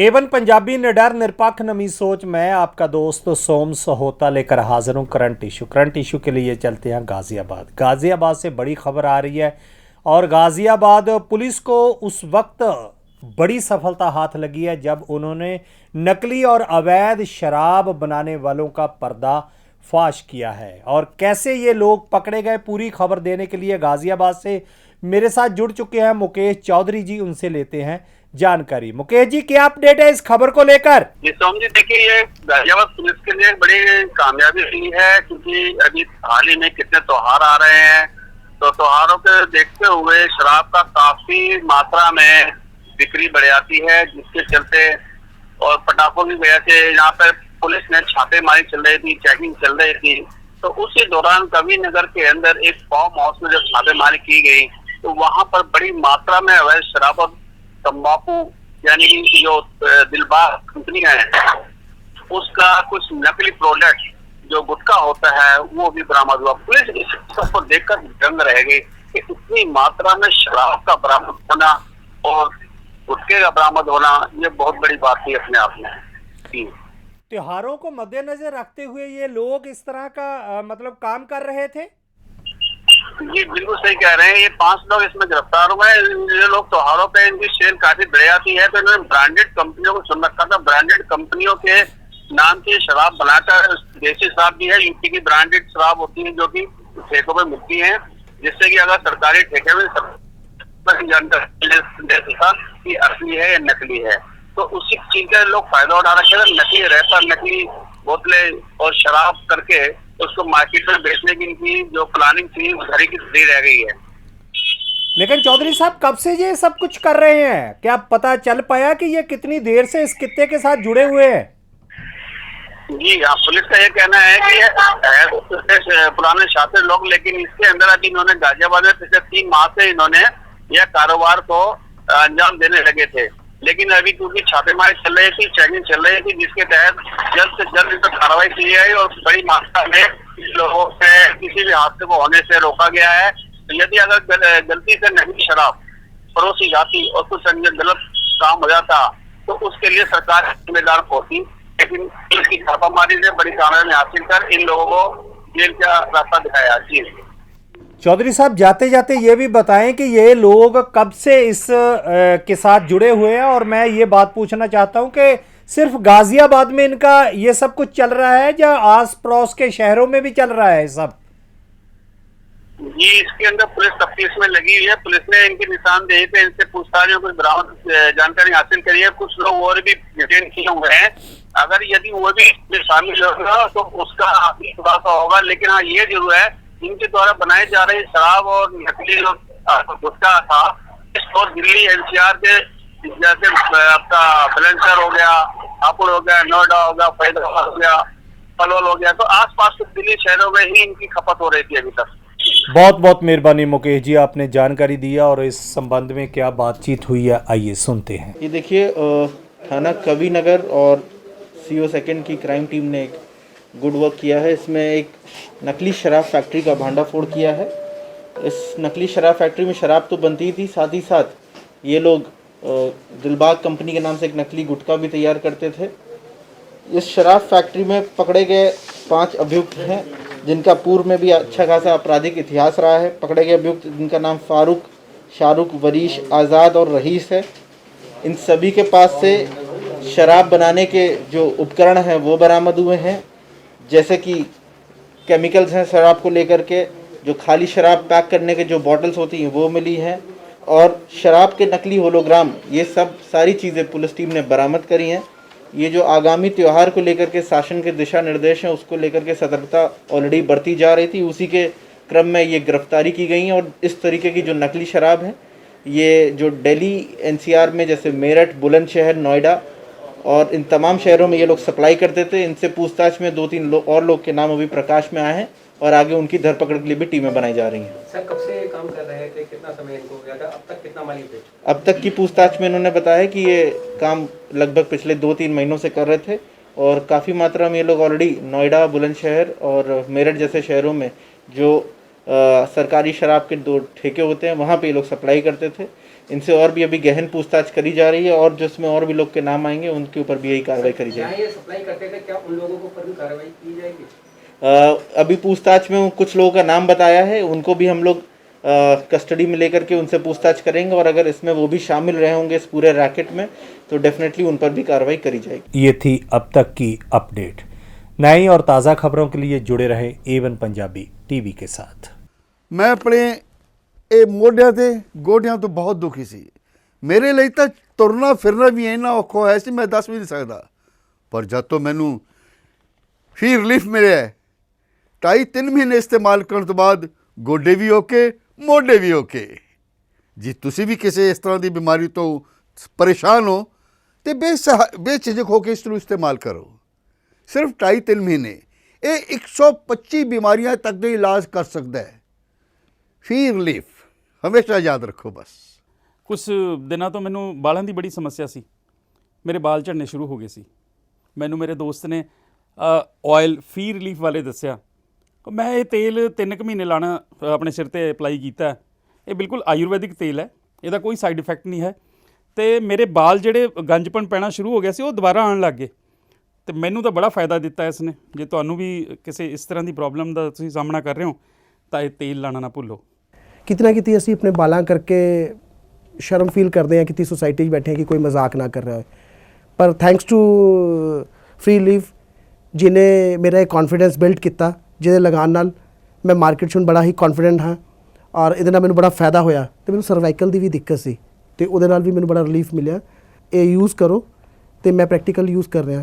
Avon Punjabi निडर निरपक्ष नमी सोच मैं आपका दोस्त सोम सहोता लेकर हाजिर हूँ करंट इशू के लिए चलते हैं गाज़ियाबाद से बड़ी खबर आ रही है और गाज़ियाबाद पुलिस को उस वक्त बड़ी सफलता हाथ लगी है जब उन्होंने नकली और अवैध शराब बनाने वालों का पर्दा फाश किया है। और कैसे ये लोग पकड़े गए, पूरी खबर देने के लिए गाज़ियाबाद से मेरे साथ जुड़ चुके हैं मुकेश चौधरी जी, उनसे लेते हैं जानकारी। मुकेश जी, क्या अपडेट है इस खबर को लेकर? जी सोम जी, देखिए ये गाजियाबाद पुलिस के लिए बड़ी कामयाबी हुई है क्योंकि अभी हाल ही में कितने त्योहार आ रहे हैं, तो त्योहारों के देखते हुए शराब का काफी मात्रा में बिक्री बढ़ जाती है, जिसके चलते और पटाखों की वजह से यहाँ पर पुलिस ने छापेमारी चल रही थी, चेकिंग चल रही थी। तो उसी दौरान कवि नगर के अंदर एक फार्म हाउस में जब छापेमारी की गई तो वहां पर बड़ी मात्रा में अवैध शराब और तम्बाकू यानी कि जो दिलबाग कंपनी है उसका कुछ नकली प्रोडक्ट जो गुटखा होता है वो भी बरामद हुआ। पुलिस इस सबको देखकर दंग रह गई कि इतनी मात्रा में शराब का बरामद होना और गुटखे का बरामद होना ये बहुत बड़ी बात थी अपने आप में। त्योहारों को मद्देनजर रखते हुए ये लोग इस तरह का मतलब काम कर रहे थे। जी बिल्कुल सही कह रहे हैं, ये 5 लोग इसमें गिरफ्तार हुए हैं। ये लोग त्योहारों पे इनकी सेल काफी बढ़ जाती है, तो इन्होंने ब्रांडेड कंपनियों को चुन रखा था। ब्रांडेड कंपनियों के नाम की शराब बनाकर, देसी शराब भी है, यूपी की ब्रांडेड शराब होती है जो कि ठेकों पे मिलती है, जिससे कि अगर सरकारी ठेके में जानकारी कि असली है या नकली है, तो उसी चीज का लोग फायदा उठा रखे थे। नकली रहता, नकली बोतलें और शराब करके उसको मार्केट में बेचने की इनकी जो प्लानिंग थी घड़ी की घड़ी रह गई है। लेकिन चौधरी साहब, कब से ये सब कुछ कर रहे हैं? क्या पता चल पाया कि ये कितनी देर से इस कित्ते के साथ जुड़े हुए हैं? जी हाँ, पुलिस का ये कहना है कि पुराने शातिर लोग, लेकिन इसके अंदर अभी इन्होंने गाजियाबाद में पिछले 3 माह से इन्होंने यह कारोबार को अंजाम देने लगे थे। लेकिन अभी क्योंकि छापेमारी चल रही थी, चेकिंग चल रही थी, जिसके तहत जल्द से जल्द इस पर कार्रवाई की जाए और बड़ी मात्रा में लोगों से किसी भी हादसे को होने से रोका गया है। तो यदि अगर गलती से नकली शराब परोसी जाती और कुछ गलत काम हो जाता तो उसके लिए सरकार जिम्मेदार होती, लेकिन इसकी छापामारी ने बड़ी कामयाबी हासिल कर इन लोगों को जेल का रास्ता दिखाया। जी चौधरी साहब, जाते जाते ये भी बताएं कि ये लोग कब से इस के साथ जुड़े हुए हैं, और मैं ये बात पूछना चाहता हूं कि सिर्फ गाजियाबाद में इनका ये सब कुछ चल रहा है या आस पड़ोस के शहरों में भी चल रहा है सब? जी, इसके अंदर पुलिस तफ्तीश में लगी हुई है। पुलिस ने इनकी निशानदेही पे इनसे पूछताछ में कुछ बरामद जानकारी हासिल करी है। कुछ लोग और भी डिटेन किए हुए हैं, अगर यदि वो भी शामिल होगा तो उसका खुलासा होगा। लेकिन हाँ, ये जरूर है इनके द्वारा बनाई जा रही शराब और नकली गुटखा था और दिल्ली एनसीआर के जैसे आपका बुलंदशहर हो गया, हापुड़ हो गया, नोएडा हो गया, फैजाबाद हो गया, पलवल हो गया, तो आसपास के दिल्ली शहरों में ही इनकी खपत हो रही थी अभी तक। बहुत बहुत मेहरबानी मुकेश जी, आपने जानकारी दिया। और इस संबंध में क्या बातचीत हुई है, आइए सुनते हैं। ये देखिए, थाना कवि नगर और CO सेकंड की क्राइम टीम ने एक गुड वर्क किया है। इसमें एक नकली शराब फैक्ट्री का भांडाफोड़ किया है। इस नकली शराब फैक्ट्री में शराब तो बनती ही थी, साथ ही साथ ये लोग दिलबाग कंपनी के नाम से एक नकली गुटखा भी तैयार करते थे। इस शराब फैक्ट्री में पकड़े गए 5 अभियुक्त हैं, जिनका पूर्व में भी अच्छा खासा आपराधिक इतिहास रहा है। पकड़े गए अभियुक्त जिनका नाम फारूक, शाहरुख, वरीश, आज़ाद और रईस है। इन सभी के पास से शराब बनाने के जो उपकरण हैं वो बरामद हुए हैं, जैसे कि केमिकल्स हैं शराब को लेकर के, जो खाली शराब पैक करने के जो बॉटल्स होती हैं वो मिली हैं, और शराब के नकली होलोग्राम, ये सब सारी चीज़ें पुलिस टीम ने बरामद करी हैं। ये जो आगामी त्यौहार को लेकर के शासन के दिशा निर्देश हैं उसको लेकर के सतर्कता ऑलरेडी बढ़ती जा रही थी, उसी के क्रम में ये गिरफ्तारी की गई हैं। और इस तरीके की जो नकली शराब है ये जो दिल्ली NCR में जैसे मेरठ, बुलंदशहर, नोएडा और इन तमाम शहरों में ये लोग सप्लाई करते थे। इनसे पूछताछ में 2-3 और लोग के नाम अभी प्रकाश में आए हैं और आगे उनकी धरपकड़ के लिए भी टीमें बनाई जा रही हैं। सर, कब से काम कर रहे थे, कितना समय इनको हो गया था, अब तक कितना माल बेचा? अब तक की पूछताछ में इन्होंने बताया कि ये काम लगभग पिछले 2-3 महीनों से कर रहे थे और काफ़ी मात्रा में ये लोग ऑलरेडी नोएडा, बुलंदशहर और मेरठ जैसे शहरों में जो सरकारी शराब के 2 ठेके होते हैं वहाँ पे ये लोग सप्लाई करते थे। इनसे और भी अभी गहन पूछताछ करी जा रही है और जिसमें और भी लोग के नाम आएंगे उनके ऊपर भी यही कार्रवाई करी जहाँ जाएगी। ये सप्लाई करते थे क्या उन लोगों के ऊपर भी कार्रवाई की जाएगी? अभी पूछताछ में कुछ लोगों का नाम बताया है, उनको भी हम लोग कस्टडी में लेकर के उनसे पूछताछ करेंगे और अगर इसमें वो भी शामिल रहे होंगे इस पूरे रैकेट में तो डेफिनेटली उन पर भी कार्रवाई करी जाएगी। ये थी अब तक की अपडेट। नई और ताज़ा खबरों के लिए जुड़े रहें A1 पंजाबी टीवी के साथ। मैं अपने ਇਹ ਮੋਢਿਆਂ ਤੇ ਗੋਡਿਆਂ ਤੋਂ ਬਹੁਤ ਦੁਖੀ ਸੀ। ਮੇਰੇ ਲਈ ਤਾਂ ਤੁਰਨਾ ਫਿਰਨਾ ਵੀ ਇੰਨਾ ਔਖਾ ਹੋਇਆ ਸੀ ਮੈਂ ਦੱਸ ਵੀ ਨਹੀਂ ਸਕਦਾ। ਪਰ ਜਦ ਤੋਂ ਮੈਨੂੰ ਫੀ ਰਿਲੀਫ ਮਿਲਿਆ 2.5-3 ਮਹੀਨੇ ਇਸਤੇਮਾਲ ਕਰਨ ਤੋਂ ਬਾਅਦ ਗੋਡੇ ਵੀ ਓਕੇ ਮੋਢੇ ਵੀ ਓਕੇ। ਜੇ ਤੁਸੀਂ ਵੀ ਕਿਸੇ ਇਸ ਤਰ੍ਹਾਂ ਦੀ ਬਿਮਾਰੀ ਤੋਂ ਪਰੇਸ਼ਾਨ ਹੋ ਤੇ ਬੇਝਿਜਕ ਹੋ ਕੇ ਇਸ ਨੂੰ ਇਸਤੇਮਾਲ ਕਰੋ। ਸਿਰਫ 2.5-3 ਮਹੀਨੇ ਇਹ 125 ਬਿਮਾਰੀਆਂ ਤੱਕ ਦਾ ਇਲਾਜ ਕਰ ਸਕਦਾ ਹੈ। ਫੀ ਰਿਲੀਫ ਹਮੇਸ਼ਾ ਯਾਦ ਰੱਖੋ ਬਸ। ਕੁਛ ਦਿਨਾਂ ਤੋਂ ਮੈਨੂੰ ਬਾਲਾਂ ਦੀ ਬੜੀ ਸਮੱਸਿਆ ਸੀ। ਮੇਰੇ ਬਾਲ ਝੜਨੇ ਸ਼ੁਰੂ ਹੋ ਗਏ ਸੀ। ਮੈਨੂੰ ਮੇਰੇ ਦੋਸਤ ਨੇ ਆਇਲ ਫੀ ਰਿਲੀਫ ਵਾਲੇ ਦੱਸਿਆ। ਮੈਂ ਇਹ ਤੇਲ 3 ਕੁ ਮਹੀਨੇ ਲਾਣਾ ਆਪਣੇ ਸਿਰ ਤੇ ਅਪਲਾਈ ਕੀਤਾ। ਇਹ ਬਿਲਕੁਲ ਆਯੁਰਵੈਦਿਕ ਤੇਲ ਹੈ, ਇਹਦਾ ਕੋਈ ਸਾਈਡ ਇਫੈਕਟ ਨਹੀਂ ਹੈ ਤੇ ਮੇਰੇ ਬਾਲ ਜਿਹੜੇ ਗੰਜਪਣ ਪੈਣਾ ਸ਼ੁਰੂ ਹੋ ਗਿਆ ਸੀ ਉਹ ਦੁਬਾਰਾ ਆਉਣ ਲੱਗ ਗਏ ਤੇ ਮੈਨੂੰ ਤਾਂ ਬੜਾ ਫਾਇਦਾ ਦਿੱਤਾ ਇਸ ਨੇ। ਜੇ ਤੁਹਾਨੂੰ ਵੀ ਕਿਸੇ ਇਸ ਤਰ੍ਹਾਂ ਦੀ ਪ੍ਰੋਬਲਮ ਦਾ ਤੁਸੀਂ ਸਾਹਮਣਾ ਕਰ ਰਹੇ ਹੋ ਤਾਂ ਇਹ ਤੇਲ ਲਾਣਾ ਨਾ ਭੁੱਲੋ। ਕਿਤੇ ਨਾ ਕਿਤੇ ਅਸੀਂ ਆਪਣੇ ਬਾਲਾਂ ਕਰਕੇ ਸ਼ਰਮ ਫੀਲ ਕਰਦੇ ਹਾਂ ਕਿ ਸੋਸਾਇਟੀ 'ਚ ਬੈਠੇ ਹਾਂ ਕਿ ਕੋਈ ਮਜ਼ਾਕ ਨਾ ਕਰ ਰਿਹਾ ਹੋਏ, ਪਰ ਥੈਂਕਸ ਟੂ ਫ੍ਰੀ ਲੀਫ ਜਿਹਨੇ ਮੇਰਾ ਇਹ ਕੌਨਫੀਡੈਂਸ ਬਿਲਡ ਕੀਤਾ, ਜਿਹਦੇ ਲਗਾਉਣ ਨਾਲ ਮੈਂ ਮਾਰਕੀਟ 'ਚ ਹੁਣ ਬੜਾ ਹੀ ਕੌਨਫੀਡੈਂਟ ਹਾਂ ਔਰ ਇਹਦੇ ਨਾਲ ਮੈਨੂੰ ਬੜਾ ਫਾਇਦਾ ਹੋਇਆ। ਅਤੇ ਮੈਨੂੰ ਸਰਵਾਈਕਲ ਦੀ ਵੀ ਦਿੱਕਤ ਸੀ ਅਤੇ ਉਹਦੇ ਨਾਲ ਵੀ ਮੈਨੂੰ ਬੜਾ ਰਿਲੀਫ ਮਿਲਿਆ। ਇਹ ਯੂਜ਼ ਕਰੋ ਅਤੇ ਮੈਂ ਪ੍ਰੈਕਟੀਕਲ ਯੂਜ਼ ਕਰ ਰਿਹਾ।